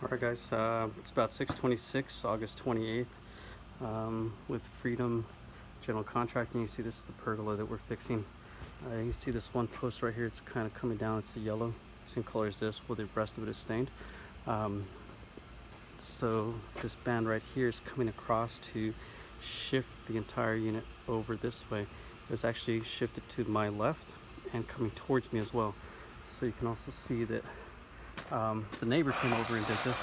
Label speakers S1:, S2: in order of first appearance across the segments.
S1: Alright guys, it's about 6:26, August 28th, with Freedom General Contracting. You see this is the pergola that we're fixing. You see this one post right here, it's kind of coming down, it's the yellow, same color as this, where the rest of it is stained. So this band right here is coming across to shift the entire unit over this way. It's actually shifted to my left and coming towards me as well. So you can also see that the neighbor came over and did this,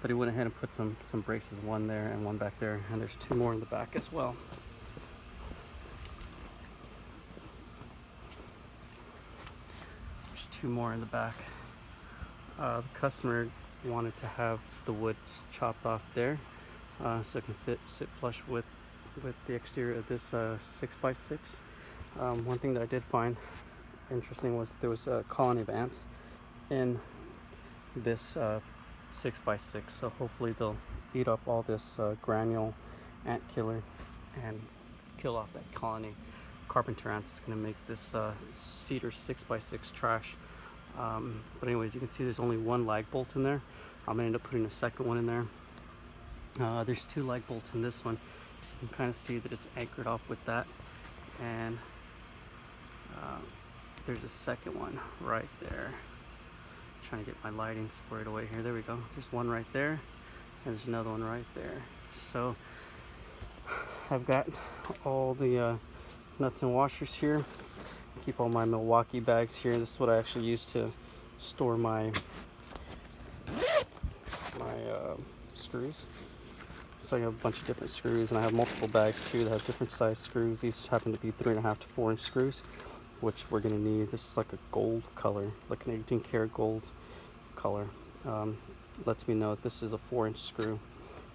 S1: but he went ahead and put some braces, one there and one back there, and there's two more in the back as well. There's two more in the back. The customer wanted to have the wood chopped off there, so it can sit flush with the exterior of this 6x6. One thing that I did find interesting was there was a colony of ants in this 6x6, so hopefully they'll eat up all this granule ant killer and kill off that colony carpenter ants. It's going to make this cedar 6x6 trash. But anyways, you can see there's only one lag bolt in there. I'm going to end up putting a second one in there. There's two lag bolts in this one. You can kind of see that it's anchored off with that, and there's a second one right there. Trying to get my lighting squared away here. There we go. There's one right there, and there's another one right there. So I've got all the nuts and washers here. Keep all my Milwaukee bags here. This is what I actually use to store my screws. So I have a bunch of different screws, and I have multiple bags too that have different size screws. These happen to be 3.5 to 4 inch screws, which we're going to need. This is like a gold color, like an 18 karat gold color. Lets me know that this is a 4-inch screw.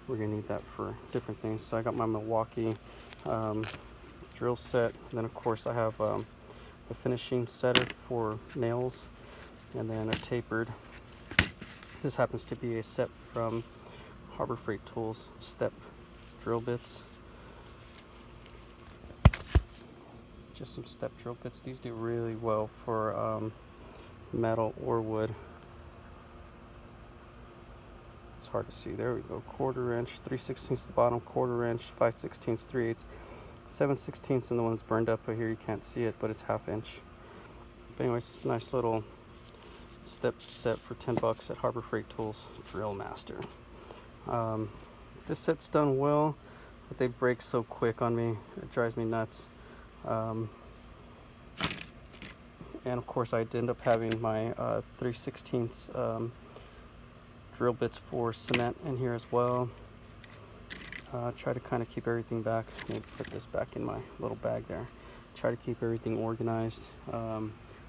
S1: We're going to need that for different things. So I got my Milwaukee drill set. And then of course I have a finishing setter for nails, and then a tapered. This happens to be a set from Harbor Freight Tools, step drill bits. Just some step drill bits. These do really well for metal or wood. It's hard to see. There we go. 1/4 inch, 3/16 the bottom, 1/4 inch, 5/16, 3/8, 7/16, and the one that's burned up right here, you can't see it, but it's 1/2 inch. But anyways, it's a nice little step set for $10 at Harbor Freight Tools Drill Master. This set's done well, but they break so quick on me. It drives me nuts. And of course I end up having my 3/16 drill bits for cement in here as well. Try to kind of keep everything back. Maybe put this back in my little bag there. Try to keep everything organized.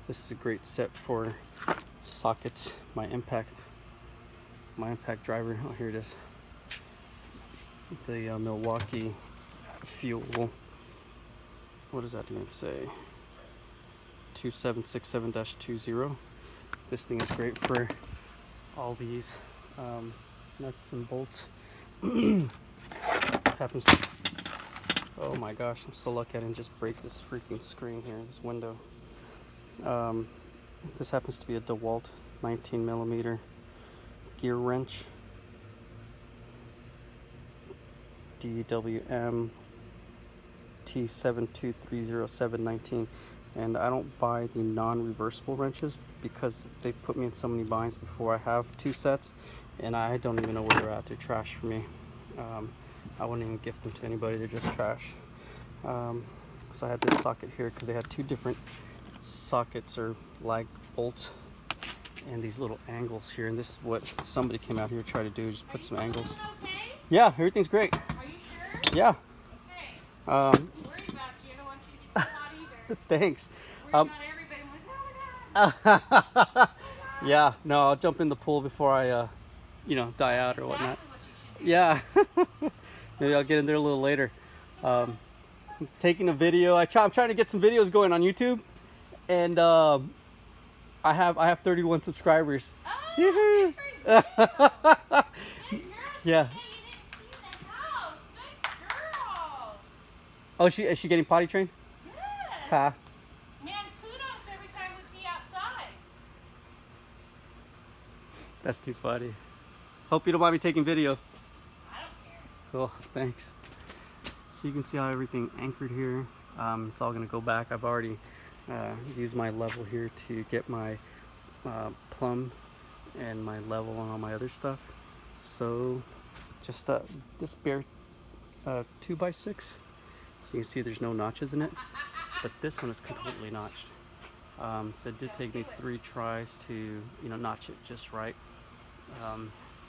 S1: This is a great set for sockets. My impact driver. Oh, here it is. The Milwaukee fuel. What does that even say? 2767-20. This thing is great for all these nuts and bolts. Happens to, oh my gosh, I'm so lucky I didn't just break this freaking screen here, this window. This happens to be a DeWalt 19mm gear wrench. DWM T7230719, and I don't buy the non-reversible wrenches because they put me in so many binds before I have two sets, and I don't even know where they're at. They're trash for me. I wouldn't even gift them to anybody. They're just trash. So I had this socket here because they had two different sockets or lag bolts and these little angles here, and this is what somebody came out here to try to do, just put some angles.
S2: Okay?
S1: Yeah, everything's great.
S2: Are you sure?
S1: Yeah.
S2: Okay. I'm worried about you. I don't want you to get too hot either.
S1: Thanks.
S2: Worried about everybody. I'm like, oh my God.
S1: Yeah, no, I'll jump in the pool before I, die out or whatnot.
S2: Exactly what you should do.
S1: Yeah. Maybe I'll get in there a little later. I'm taking a video. I'm trying to get some videos going on YouTube, and I have 31 subscribers.
S2: Oh, good for you. Good girl.
S1: Yeah.
S2: Hey, you didn't clean the house. Good girl.
S1: Oh, is she getting potty trained?
S2: Yes.
S1: Ha.
S2: Man, kudos every time we pee outside.
S1: That's too funny. Hope you don't mind me taking video.
S2: I don't care.
S1: Cool, thanks. So you can see how everything anchored here. It's all gonna go back. I've already used my level here to get my plumb and my level and all my other stuff. So just this bare 2x6. You can see there's no notches in it, but this one is completely notched. So it did take me 3 tries to notch it just right,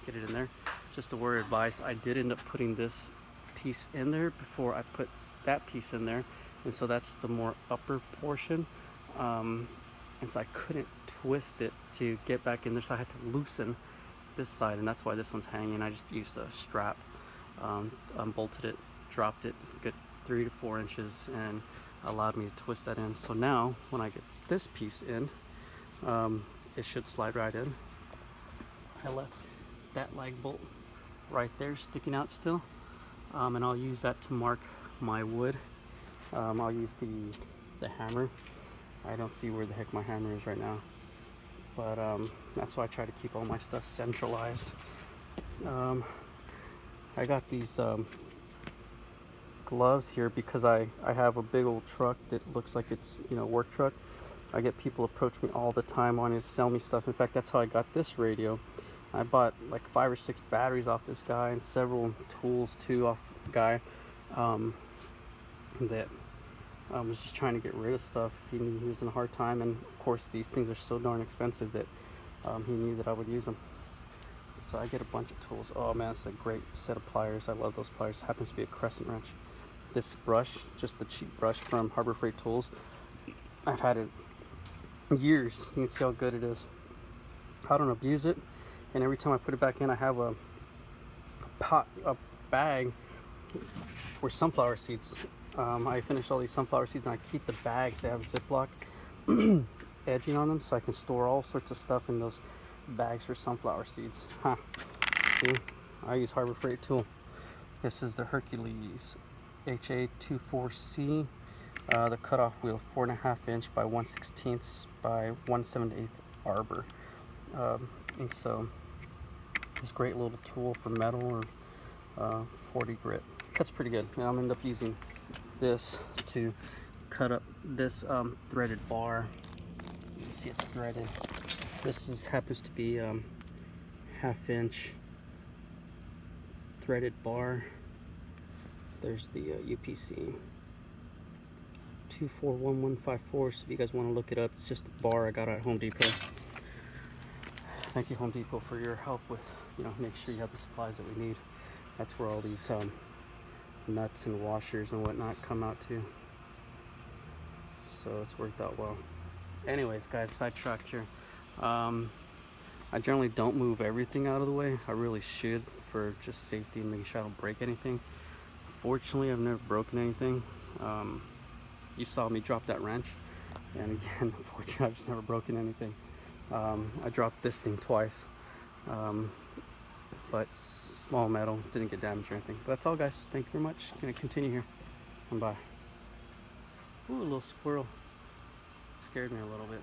S1: get it in there. Just a word of advice, I did end up putting this piece in there before I put that piece in there, and so that's the more upper portion, and so I couldn't twist it to get back in there, so I had to loosen this side, and that's why this one's hanging. I just used a strap, unbolted it, dropped it good 3 to 4 inches, and allowed me to twist that in. So now when I get this piece in, it should slide right in. I left that lag bolt right there sticking out still, and I'll use that to mark my wood. I'll use the hammer. I don't see where the heck my hammer is right now, but that's why I try to keep all my stuff centralized. I got these gloves here because I have a big old truck that looks like it's a work truck. I get people approach me all the time wanting to sell me stuff. In fact, that's how I got this radio. I bought like 5 or 6 batteries off this guy and several tools too off the guy that was just trying to get rid of stuff. He knew he was in a hard time, and of course these things are so darn expensive that he knew that I would use them. So I get a bunch of tools. Oh man, it's a great set of pliers. I love those pliers. Happens to be a crescent wrench. This brush, just the cheap brush from Harbor Freight Tools. I've had it years. You can see how good it is. I don't abuse it, and every time I put it back in, I have a bag for sunflower seeds. I finish all these sunflower seeds, and I keep the bags. They have Ziploc edging on them, so I can store all sorts of stuff in those bags for sunflower seeds. See, I use Harbor Freight Tool. This is the Hercules HA24C. The cutoff wheel, 4.5 inch by 1/16 by 1/7/8 arbor. And so this great little tool for metal or 40 grit. Cuts pretty good. And I'm gonna end up using this to cut up this threaded bar. You can see it's threaded. This happens to be 1/2 inch threaded bar. There's the UPC 241154. So if you guys want to look it up, it's just a bar I got at Home Depot. Thank you, Home Depot, for your help with make sure you have the supplies that we need. That's where all these nuts and washers and whatnot come out to. So it's worked out well. Anyways, guys, sidetracked here. I generally don't move everything out of the way. I really should, for just safety and making sure I don't break anything. Fortunately, I've never broken anything. You saw me drop that wrench, and again, unfortunately, I've just never broken anything. I dropped this thing twice, but small metal, didn't get damaged or anything. But that's all, guys. Thank you very much. Gonna continue here, and bye. Ooh, a little squirrel. Scared me a little bit.